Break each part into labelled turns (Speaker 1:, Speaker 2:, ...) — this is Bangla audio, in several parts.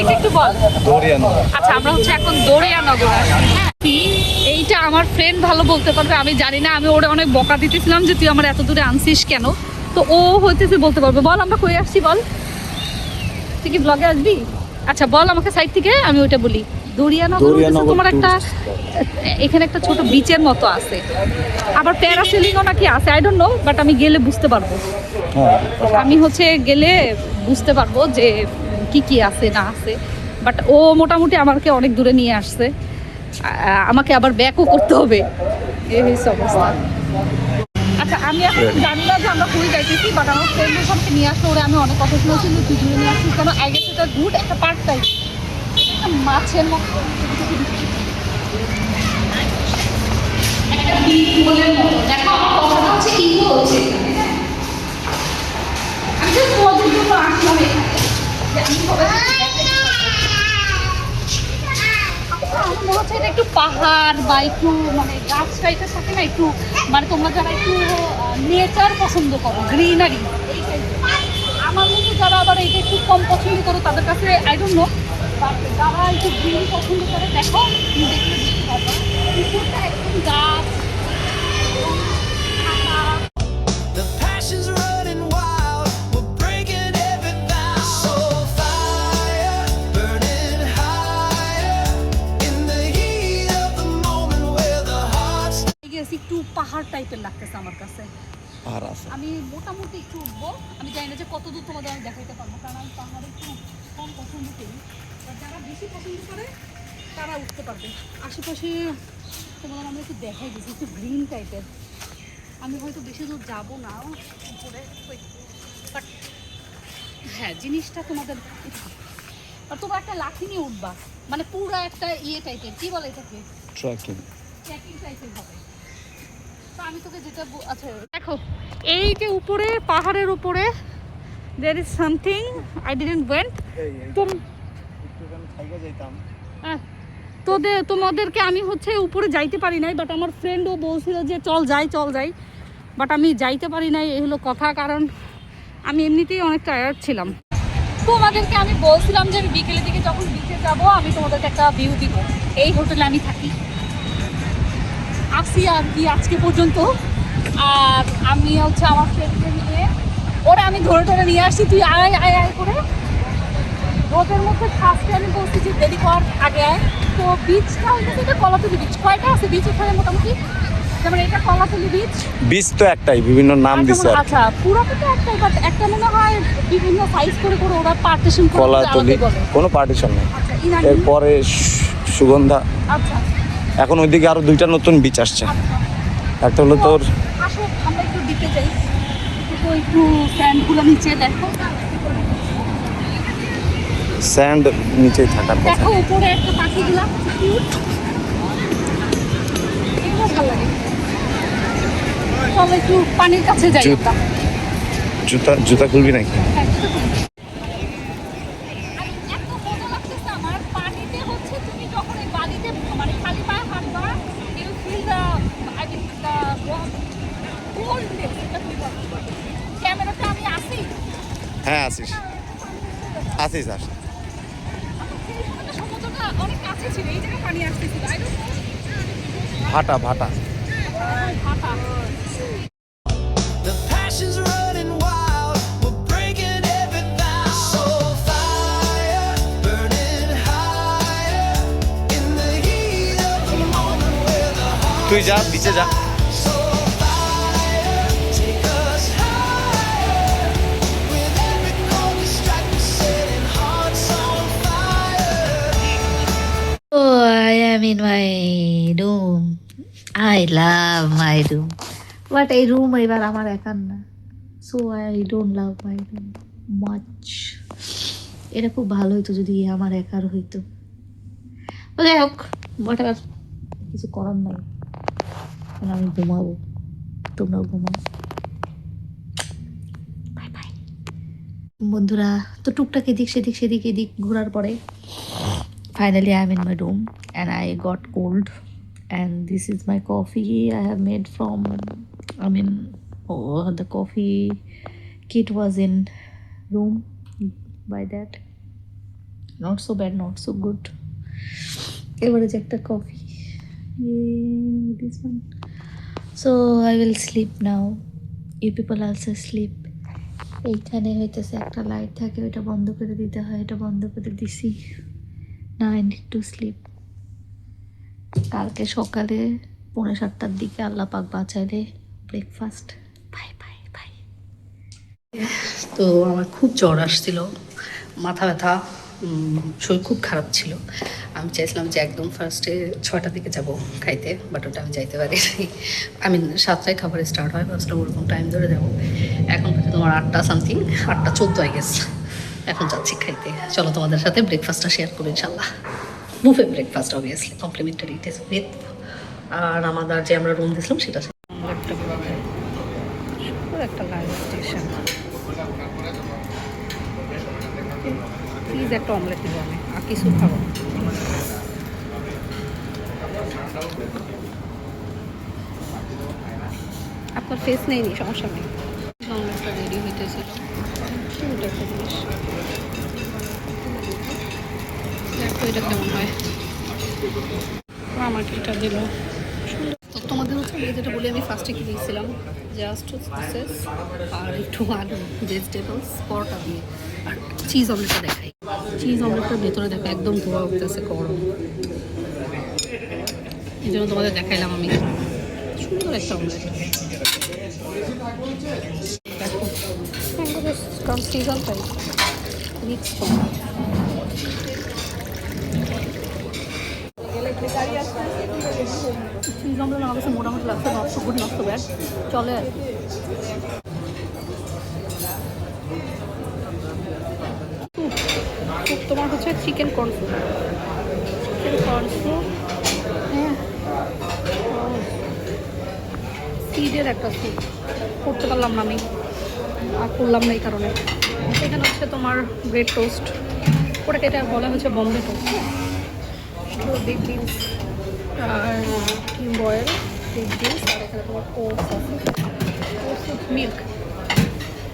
Speaker 1: প্লিজ একটু বল।
Speaker 2: দরিয়ানগর।
Speaker 1: আচ্ছা আমরা হচ্ছে এখন দরিয়ানগর আসছি। হ্যাঁ এইটা আমার ফ্রেন্ড ভালো বলতে পারবে, আমি জানি না। আমি ওরা অনেক বকা দিতেছিলাম যে তুই আমার এত দূরে আনছিস কেন, তো ও হইতেছে বলতে পারবে। বল আমরা কই আসছি বল, তুই কি ব্লগে আসবি? আচ্ছা বল আমাকে সাইড থেকে, আমি ওইটা বলি। দরিয়ানগর হচ্ছে তোমার একটা, এখানে একটা ছোট বিচের মতো আছে, আবার প্যারাসেলিংও নাকি আছে, আই ডোন্ট নো, বাট আমি গেলে বুঝতে পারবো। আমি হচ্ছে গেলে বুঝতে পারবো যে কি কি আছে না আছে। বাট ও মোটামুটি আমাকে অনেক দূরে নিয়ে আসছে, আমাকে আবার ব্যাকও করতে হবে, এই হচ্ছে অবস্থা। আচ্ছা আমি এখন জানি না যে আমরা কই যাইতেছি, বাট আমার ফ্রেন্ড ওখানে নিয়ে আসলে ওরা আমি অনেক কথা শুনেছি যে তুই দূরে নিয়ে আসছিস কেন। আই গেস এটা গুড একটা পার্ক টাইপ, একটা মাছের মতো একটা বিপুলের মতো। দেখো আমার কথাটা হচ্ছে ইগো হচ্ছে এখানে, হ্যাঁ আমি জাস্ট তোমাদের জন্য আসলাম এখানে যে আমি সবাই আমার মনে হচ্ছে এটা একটু পাহাড় বা একটু মানে গাছ টাইপের থাকে না, একটু মানে তোমরা যারা একটু নেচার পছন্দ করো, গ্রিনারি এই টাইপের। আমার মতো যারা আবার এইটা একটু কম পছন্দ করো তাদের কাছে আই ডোন্ট নো, বাট যারা একটু গ্রিন পছন্দ করে দেখো তুমি দেখলে বুঝতে পারবে পুকুরটা একদম গাছ
Speaker 3: The passion's running wild, we're breaking everything. So fire burning higher in the heat of the moment where the hearts.
Speaker 1: একটু পাহাড় টাইপের লাগতেছে আমার কাছে।
Speaker 2: পাহাড় আছে,
Speaker 1: আমি মোটামুটি একটু উঠবো, আমি জানি না যে কত দূর তোমাদের আমি দেখাইতে পারবো, কারণ আমি পাহাড়ে একটু কম পছন্দ করি। যারা বেশি পছন্দ করে তারা উঠতে পারবে। আশেপাশে তোমাদের আমি একটু দেখাই দিচ্ছি, একটু গ্রিন টাইপের। আমি হয়তো বেশি দূর যাবো না উপরে, বাট হ্যাঁ জিনিসটা তোমাদের আর তোমরা একটা লাঠি নিয়ে উঠবা, মানে পুরো একটা ইয়ে টাইপের, কি বলে এটাকে,
Speaker 2: ট্রেকিং
Speaker 1: ট্রেকিং টাইপের হবে। তো আমি তোকে যেটা আচ্ছা দেখো এই যে উপরে পাহাড়ের উপরে there is something I didn't went তোমাদেরকে আমি হচ্ছে উপরে যাইতে পারি নাই, বাট আমার ফ্রেন্ডও বলছিল যে চল যাই, বাট আমি যাইতে পারি নাই। এই হলো কথা, কারণ আমি এমনিতেই অনেক টায়ার্ড ছিলাম। তোমাদেরকে আমি বলছিলাম যে আমি বিকেলের দিকে যখন বিচে যাব আমি তোমাদেরকে একটা ভিউ দিব। এই হোটেলে আমি থাকি, আসি আর কি আজকে পর্যন্ত। আর আমি হচ্ছে আমার ফ্রেন্ডকে নিয়ে ওরা আমি ধরে নিয়ে আসছি, তুই আয় করে রোদের মধ্যে ফার্স্টে আমি বলছি যে দেরি কর আগে আয়। তো বিচটা হইতেছে এটা কলাতলি বিচ। কয়টা আছে বিচ এখানে মোটামুটি? যেমন এটা কলাতলি বিচ।
Speaker 2: বিচ তো একটাই, বিভিন্ন নাম দিছে।
Speaker 1: আচ্ছা পুরোটা তো একটাই, বাট একটা মনে হয় বিভিন্ন সাইজ করে ওরা পার্টিশন করে
Speaker 2: কলাতলি কোনো পার্টিশন নেই।
Speaker 1: আচ্ছা
Speaker 2: এরপরে সুগন্ধা।
Speaker 1: আচ্ছা
Speaker 2: এখন ওইদিকে আরো দুইটা নতুন বিচ আসছে। একটা হলো তোর,
Speaker 1: আসো আমরা একটু দিকে যাই, একটু স্যান্ডগুলো নিচে দেখো,
Speaker 2: স্যান্ড নিচেই থাকার কথা।
Speaker 1: দেখো উপরে একটা পাখিগুলা কিউট, এগুলো ভালো লাগে। চলো একটু পানির কাছে যাই আমরা।
Speaker 2: জুতা খুলবি নাকি?
Speaker 1: হ্যাঁ, জুতো খুলবো। আর এত মজা লাগতেছে আমার পানিতে হচ্ছে তুমি যখন এই বালিতে মানে খালি পায়ে হাঁটবা, you feel the I mean the coldness, এটা feel করবা। ক্যামেরাতে আমি আসি,
Speaker 2: হ্যাঁ আসিস।
Speaker 1: সেই সময়টা সমুদ্রটা অনেক কাছে ছিল, এই জায়গায় পানি আসতেছিল। I don't know.
Speaker 2: ভাটা
Speaker 1: ভাটা।
Speaker 3: The passion's running wild, we're breaking everything. So fire burning higher in the heat of the moment where the heart.
Speaker 2: তুই যা বিচে যা।
Speaker 3: So fire take us higher with every chord we strike, we're setting hearts on fire.
Speaker 4: Oh, I am in my room. I love my room. But এই রুম এবার আমার একার না, so I don't love my room much. এটা খুব ভালো হইতো যদি আমার একার হইতো। যাই হোক, বাট এবার কিছু করার নাই, কারণ আমি ঘুমাবো, তোমরাও ঘুমাও। বাই বাই বন্ধুরা। তো টুকটাক এদিক সেদিক ঘোরার পরে finally I am in my room and I got cold, and this is my coffee I have made from, the coffee kit was in room by that, not so bad, not so good. এবারে যে একটা coffee, this one. So I will sleep now, you people also sleep. এইখানে হইতেছে একটা লাইট থাকে, ওইটা বন্ধ করে দিতে হয়, এটা বন্ধ করে দিছি। না, আই নিড টু স্লিপ। কালকে সকালে 7:30টার দিকে আল্লাহ পাক বাঁচাইলে ব্রেকফাস্ট। Bye bye bye.
Speaker 5: তো আমার খুব জ্বর আসছিল, মাথা ব্যথা, শরীর খুব খারাপ ছিল। আমি চাইছিলাম যে একদম ফার্স্টে 6টার দিকে যাব খাইতে, বাট ওটা আমি যাইতে পারি। আমি 7টায় খাবার স্টার্ট হয়, ভাবছিলাম ওরকম টাইম ধরে যাবো। এখন তোমার 8টা সামথিং, 8টা 14 আই গেছে। এখন যাচ্ছি খাইতে। চলো তোমাদের সাথে ব্রেকফাস্টটা শেয়ার করি ইনশাল্লাহ। Buffet breakfast obviously, complimentary test with. আর আমাদের যে আমরা রুম দিয়েছিলাম সেটা একটা লাইভ স্টেশন। প্লিজ একটা অমলেট দিব আমি, আর কিছু খাবো। আপনার ফেস নেই, সমস্যা নেই। অমলেটটা রেডি হইতেছিল, কিউট একটা জিনিস। দেখো এটা কেমন হয়। আমাকে এটা দিল সুন্দর। তো তোমাদের হচ্ছে যেটা বলি, আমি ফার্স্টে কি দিয়েছিলাম, জাস্ট সসেস আর একটু আলু, ভেজিটেবলস, পরোটা দিয়ে, আর চিজ অমলেটটা দেখাই। চিজ অমলেটটার ভেতরে দেখো একদম ধোয়া উঠতেছে গরম, এই জন্য তোমাদের দেখাইলাম আমি। সুন্দর একটা অমলেট। দেখো কারণ সিজন তাই মিক্স চিজ অমলেট আমার কাছে মোটামুটি লাগছে, not so good, not so bad, চলে আর কি। তোমার হচ্ছে চিকেন কর্নফ্লো, হ্যাঁ, সিডের একটা স্যুপ করতে পারলাম না আমি, আর করলাম না এই কারণে। এখানে হচ্ছে তোমার ব্রেড টোস্ট, ওটাকে এটা বলা হচ্ছে বম্বে টোস্ট, বিগ বিনস আর ডিম বয়েল, বিগ বিনস, আর এখানে তোমার ওটস আছে, ওটস উইথ মিল্ক।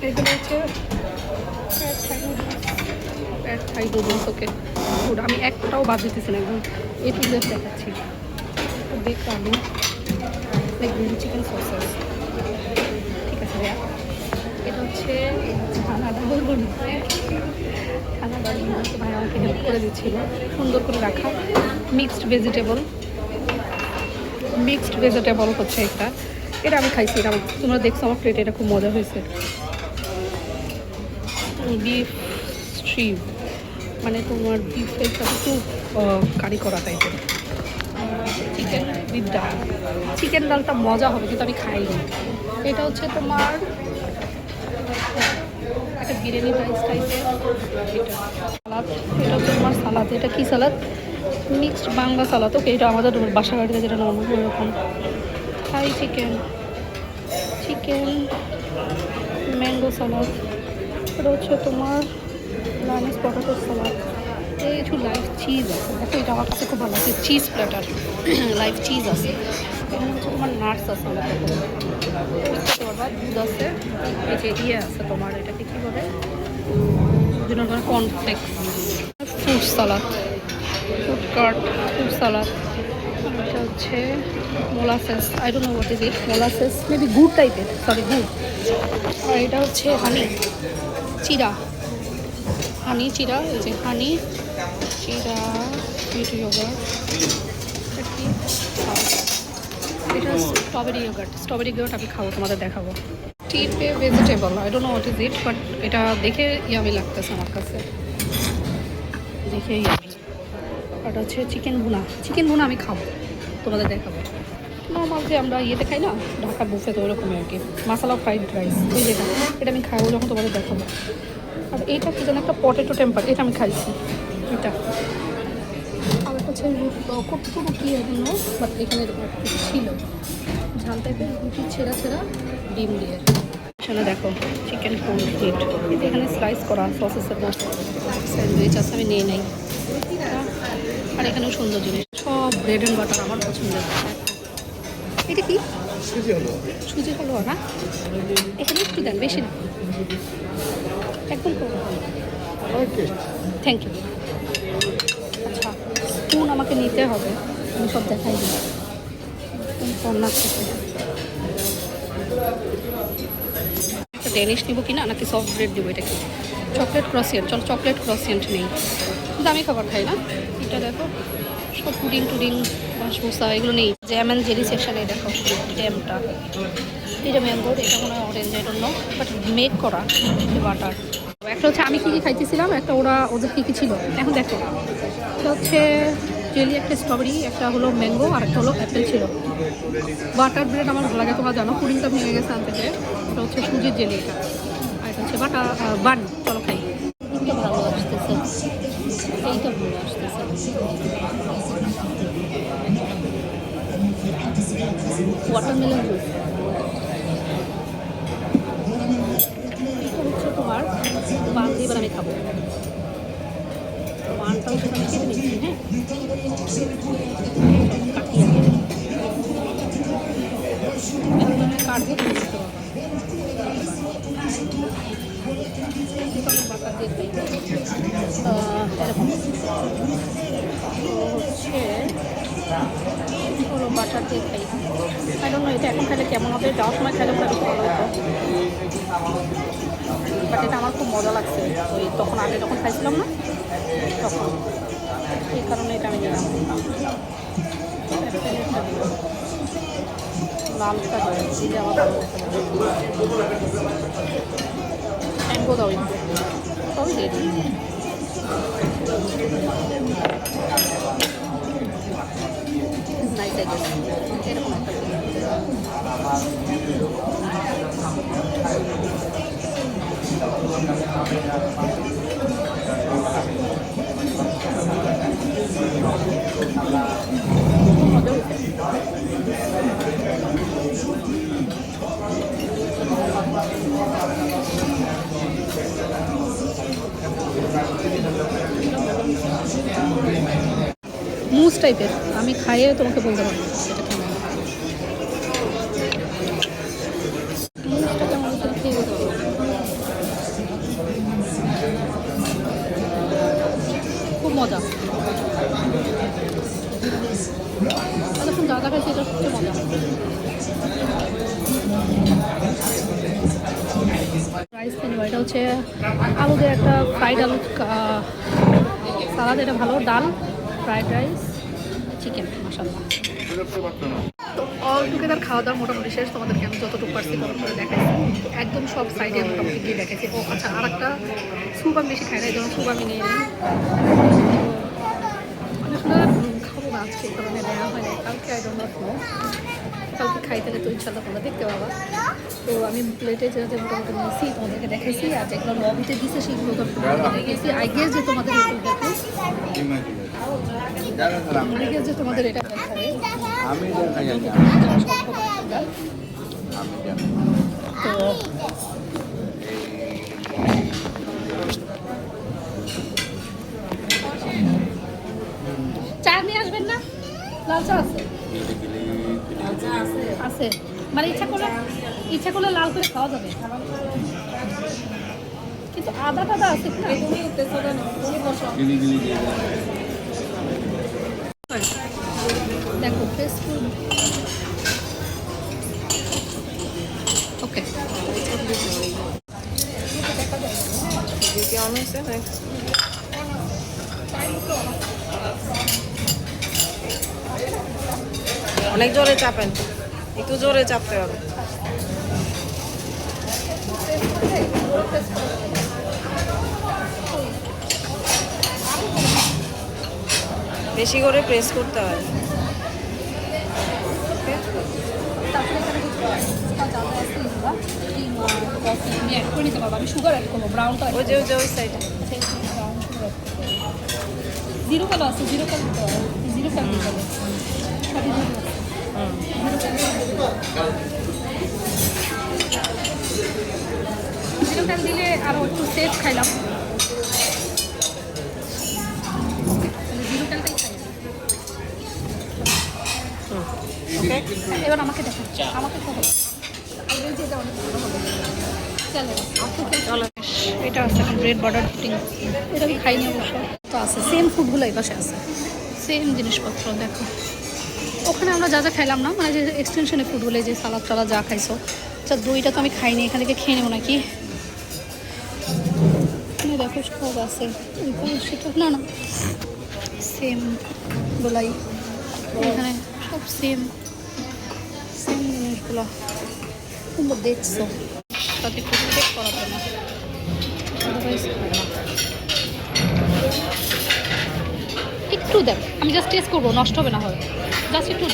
Speaker 5: এগুলো হচ্ছে থাই নুডলস। ওকে গুড, আমি একটাও বাদ দিতেছি না, একদম এ টু জেড দেখাচ্ছি। বেক আলু, গ্রিন চিকেন সসেস, ঠিক আছে ভাইয়া। এটা হচ্ছে খানাটা, বলবো না খানাটা, ভাই আমাকে হেল্প করে দিচ্ছিল সুন্দর করে রাখা। মিক্সড ভেজিটেবল হচ্ছে একটা, এটা আমি খাইছি, এটা তোমরা দেখছো আমার প্লেটে, এটা খুব মজা হয়েছে। বিফ স্ট্রিউ, মানে তোমার বিফের সাথে একটু কারি করা টাইপের। চিকেন উইথ ডাল, চিকেন ডালটা মজা হবে কিন্তু আমি খাইনি। এটা হচ্ছে তোমার একটা বিরিয়ানি রাইস টাইপের। এটা সালাদ, এটা হচ্ছে তোমার সালাদ। এটা কি সালাদ? মিক্সড বাংলা সালাদ। ওকে, এটা আমাদের বাসা বাড়িতে যেটা নর্মাল ওরকম। থাই চিকেন, ম্যাঙ্গো সালাদ। এটা হচ্ছে তোমার লাইনাস পটাটো সালাদ। এই কিছু লাইভ চিজ আছে, দেখো এটা আমার কাছে খুব ভালো আছে, চিজ প্ল্যাটার, লাইভ চিজ আছে। এখানে হচ্ছে তোমার নাটস আছে, বুঝতে পারবা, দুধ আছে, এই যে ইয়ে আছে তোমার, এটাকে কী বলে, যেন কর্নফ্লেক্স, ফ্রুট সালাদ, ফ্রুট সালাদ। এটা হচ্ছে molasses, I don't know what is it, molasses maybe গুড় টাইপের, সরি গুড়। আর এটা হচ্ছে হানি চিরা, হানি চিরা, এই যে হানি চিরা, সুইট ইয়োগার্ট, এটা স্ট্রবেরি ইয়োগার্ট আমি খাবো, তোমাদের দেখাবো। টিপে vegetable, I don't know what is it, but এটা দেখে ইয়ামি লাগতেছে আমার কাছে, দেখে ইয়ামি। এটা হচ্ছে চিকেন ভুনা আমি খাবো, তোমাদের দেখাবো। নর্মাল যে আমরা ইয়েতে খাই না, ঢাকার বুফে, তো ওরকমই আর কি। মশলা ফ্রাইড রাইস, এই যেটা, এটা আমি খাবো যখন তোমাদের দেখাবো। আর এইটা কি যেন একটা পটেটো টেম্পার, এটা আমি খাইছি, এটা। আর একটা হচ্ছে কতটুকু কী এজন্য, বাট এখানে ছিল ঝাল টাইপের, রুটি ছেঁড়া ডিম দিয়ে। এখানে দেখো চিকেন কর্নফ্লেট, এখানে স্লাইস করা সসেসের মতো স্যান্ডউইচ আছে, আমি নিয়ে নেই। আর এখানেও সুন্দর জিনিস, সব ব্রেড অ্যান্ড বাটার আমার পছন্দের। এটা কি সুজি হালুয়া না? এখানে একটু দেন, বেশি না, একদম থ্যাংক ইউ। কোন আমাকে নিতে হবে আমি সব দেখাই দিই কোন কর্নার থেকে। একটা ডেনিশ নিব কিনা নাকি সফট ব্রেড দিব, এটা কি চকলেট ক্রসিয়েন্ট? চল চকলেট ক্রসিয়েন্ট নেই, দামি খাবার খাই না। এটা দেখো সব পুডিং টুডিং বাসমোসা এগুলো নেই। জ্যাম অ্যান্ড জেলি সেকশানে দেখো জ্যামটা, এটা ম্যাঙ্গোর, এটা মনে হয় orange, I don't know, but make করা বাটার। একটা হচ্ছে আমি কী কী খাইতেছিলাম, একটা ওদের কী কী ছিল এখন দেখো। এটা হচ্ছে জেলি, একটা স্ট্রবেরি, একটা হলো ম্যাঙ্গো, আর একটা হলো অ্যাপেল ছিল। বাটার ব্রেড আমার ভালো লাগে, তোমরা জানো পুডিংটা ভেঙে গেছে আনতে থেকে। এটা হচ্ছে সুজির জেলি, এটা আর এটা হচ্ছে বাটার বান। চলো খাই। এইটা ভালো আসতেছে, এইটা ভালো আসতেছে। ওয়াটারমেলন জুস, এটা হচ্ছে তোমার পান দিয়ে এবার আমি খাবো। পানটা হচ্ছে আমি কেটে নিচ্ছি, হ্যাঁ কাটিয়ে কাটবো, তুমি বুঝতে পারবা। বাটার দিয়ে খাই এরকম হচ্ছে হলো বাটার দিয়ে খাই। আই ডোন্ট নো এটা এখন খাইলে কেমন হবে, যাওয়ার সময় খাইলে ওটা বেশি ভালো হতো, বাট এটা আমার খুব মজা লাগছে ওই তখন আগে যখন খাইছিলাম না তখন, এই কারণে এটা আমি নিলাম। লালটা দিলে আমার ভালো ট্যাঙ্গো দাও একটু, সবই দিয়ে দিই। নাইস আই গেস, এরকম একটা মুস টাইপের, আমি খাইয়ে তোমাকে বলতে পারবো এটা কেমন। মুসটা কেমন খেয়ে বলতে পারবো। খুব মজা, এখন যা যা খাইছি এটা সবচেয়ে মজা। রাইস কিনবো, এটা হচ্ছে আলু দিয়ে একটা ফ্রাইড আলু সালাদ, এটা ভালো। ডাল, ফ্রাইড রাইস, চিকেন, মাশাআল্লাহ। তো অল টুগেদার খাওয়া দাওয়া মোটামুটি শেষ। তোমাদেরকে আমি যতটুকু পারছি তত করে দেখাইছি, একদম সব সাইডে মোটামুটি গিয়ে দেখাইছি। ও আচ্ছা, আর একটা স্যুপ আমি বেশি খাই না, এই জন্য স্যুপ আমি নিয়ে নিই। আমি আসলে খাবো না আজকে, এই কারণে নেওয়া হয় না। কালকে আই ডোন্ট নো, কালকে খাইতে তো ইনশাল্লাহ তোমরা দেখতে পাবা। তো আমি প্লেটে যে মোটামুটি নিয়েছি তোমাদেরকে দেখাইছি, আর যেগুলো লবিতে দিচ্ছে সেগুলো তো দেখেছি। আই গেস যে তোমাদের যে তোমাদের এটা হবে। তো চা নিয়ে আসবেন না? লাল চা আছে, আছে মানে ইচ্ছা করলে লাল করে খাওয়া যাবে, কিন্তু আদা টাদা আছে না। দেখো ফ্রেশ ফুড, ওকে
Speaker 6: অনেক জোরে চাপেন, একটু জোরে চাপতে হবে। বেশি করে প্রেস করতে হয়।
Speaker 5: আমি সুগার অ্যাড করবো, ব্রাউনটা
Speaker 6: ওই যে ওই সাইডে
Speaker 5: জিরো কালো আছে, জিরো কালো দিতে হবে, জিরো কালো দিতে হবে। জিরো কাল দিলে আরও একটু সেফ খাইলাম, জিরো কালটাই খাই। এবার আমাকে দেখো, আমাকে খাবো, এটা আছে ব্রেড বাটার পুডিং, এটা আমি খাইনি অবশ্য। তো আছে সেম ফুডগুলো এই পাশে আছে, সেম জিনিসপত্র দেখো। ওখানে আমরা যা যা খাইলাম না, মানে যে এক্সটেনশনে ফুডগুলো, যে সালাদ টালাদ যা খাইছো, আচ্ছা দইটা তো আমি খাইনি, এখান থেকে খেয়ে নেবো নাকি। এখানে দেখো সব আছে, সেটা না না সেম গোলাই, এখানে সব সেম সেম জিনিসগুলো তোমরা দেখছো, তাতে একটু চেক করা যায় না, আদারওয়াইজ একটু দেখ, আমি জাস্ট টেস্ট করবো, নষ্ট হবে না হয়, জাস্ট একটু